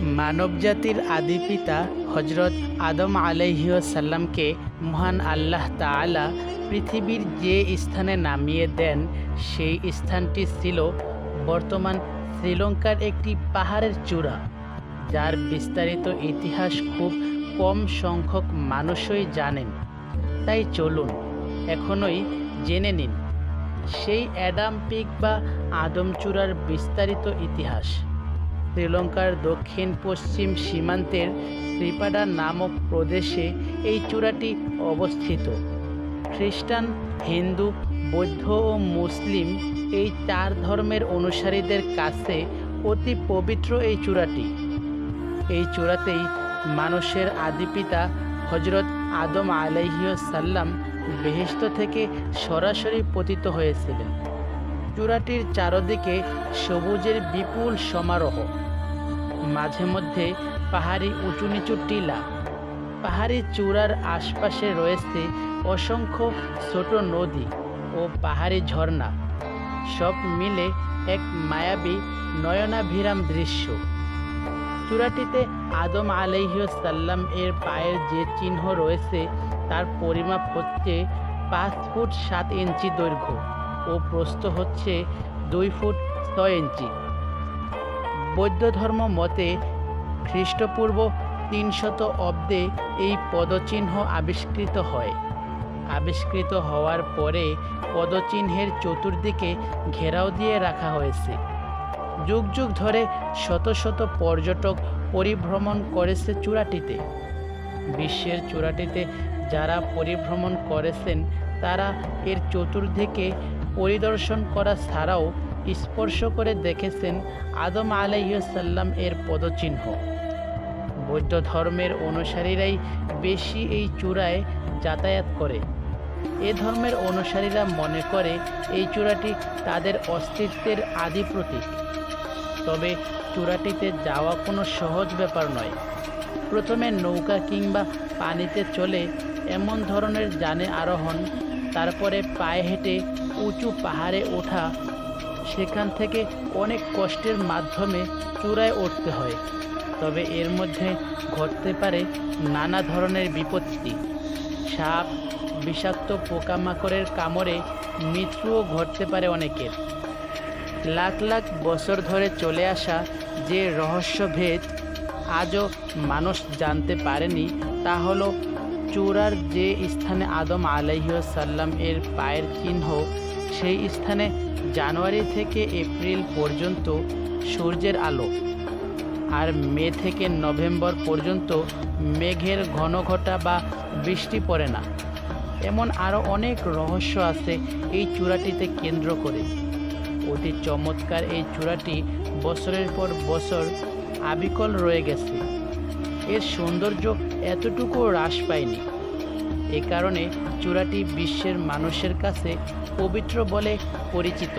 মানবজাতির আদি পিতা হজরত আদম আলাইহিসসালামকে মহান আল্লাহ তাআলা পৃথিবীর যে স্থানে নামিয়ে দেন, সেই স্থানটি ছিল বর্তমান শ্রীলঙ্কার একটি পাহাড়ের চূড়া, যার বিস্তারিত ইতিহাস খুব কম সংখ্যক মানুষই জানেন। তাই চলুন এখনই জেনে নিন সেই অ্যাডাম পিক বা আদমচূড়ার বিস্তারিত ইতিহাস। শ্রীলঙ্কার দক্ষিণ পশ্চিম সীমান্তের শ্রীপাডা নামক প্রদেশে এই চূড়াটি অবস্থিত। খ্রিস্টান, হিন্দু, বৌদ্ধ ও মুসলিম এই চার ধর্মের অনুসারীদের কাছে অতি পবিত্র এই চূড়াটি। এই চূড়াতেই মানুষের আদিপিতা হজরত আদম আলাইহিসসালাম বেহেশত থেকে সরাসরি পতিত হয়েছিলেন। চূড়াটির চারদিকে সবুজের বিপুল সমারোহ, মাঝে মধ্যে পাহাড়ি উঁচু নিচু টিলা। পাহাড়ি চূড়ার আশপাশে রয়েছে অসংখ্য ছোট নদী ও পাহাড়ি ঝর্ণা, সব মিলে এক মায়াবী নয়নাভিরাম দৃশ্য। চূড়াটিতে আদম আলাইহিসসালাম এর পায়ের যে চিহ্ন রয়েছে তার পরিমাপ হচ্ছে 5 ফুট 7 ইঞ্চি দৈর্ঘ্য ও প্রস্থ হচ্ছে 2 ফুট 6 ইঞ্চি। বৌদ্ধ ধর্ম মতে খ্রিস্টপূর্ব 300 অব্দে এই পদচিহ্ন আবিষ্কৃত হয়। আবিষ্কৃত হওয়ার পরে পদচিহ্নের চতুর্দিকে ঘেরাও দিয়ে রাখা হয়েছে। যুগ যুগ ধরে শত শত পর্যটক পরিভ্রমণ করেছে চূড়াটিতে। বিশ্বের চূড়াটিতে যারা পরিভ্রমণ করেছেন তারা এর চতুর্দিকে পরিদর্শন করা ছাড়াও স্পর্শ করে দেখেছেন আদম আলাইহিসসালাম এর পদচিহ্ন। বৌদ্ধ ধর্মের অনুসারীরাই বেশি এই চূড়ায় যাতায়াত করে। এ ধর্মের অনুসারীরা মনে করে এই চূড়াটি তাদের অস্তিত্বের আদি প্রতীক। তবে চূড়াটিতে যাওয়া কোনো সহজ ব্যাপার নয়। প্রথমে নৌকা কিংবা পানিতে চলে এমন ধরনের যানে আরোহণ, তারপরে পায়ে হেঁটে উঁচু পাহাড়ে ওঠা, সেখান থেকে অনেক কষ্টের মাধ্যমে চূড়ায় উঠতে হয়। তবে এর মধ্যে ঘটতে পারে নানা ধরনের বিপত্তি। সাপ, বিষাক্ত পোকামাকড়ের কামড়ে মৃত্যুও ঘটতে পারে অনেকের। লাখ লাখ বছর ধরে চলে আসা যে রহস্যভেদ আজও মানুষ জানতে পারেনি, তা হলো চূড়ার যে স্থানে আদম আলাইহিসসালাম এর পায়ের চিহ্ন, সেই স্থানে জানুয়ারি থেকে এপ্রিল পর্যন্ত সূর্যের আলো, আর মে থেকে নভেম্বর পর্যন্ত মেঘের ঘনঘটা বা বৃষ্টি পড়ে না। এমন আরও অনেক রহস্য আছে এই চূড়াটিতে কেন্দ্র করে। অতি চমৎকার এই চূড়াটি বছরের পর বছর আবিকল রয়ে গেছে। এর সৌন্দর্য এতটুকু হ্রাস পায়নি। এ কারণে চূড়াটি বিশ্বের মানুষের কাছে পবিত্র বলে পরিচিত।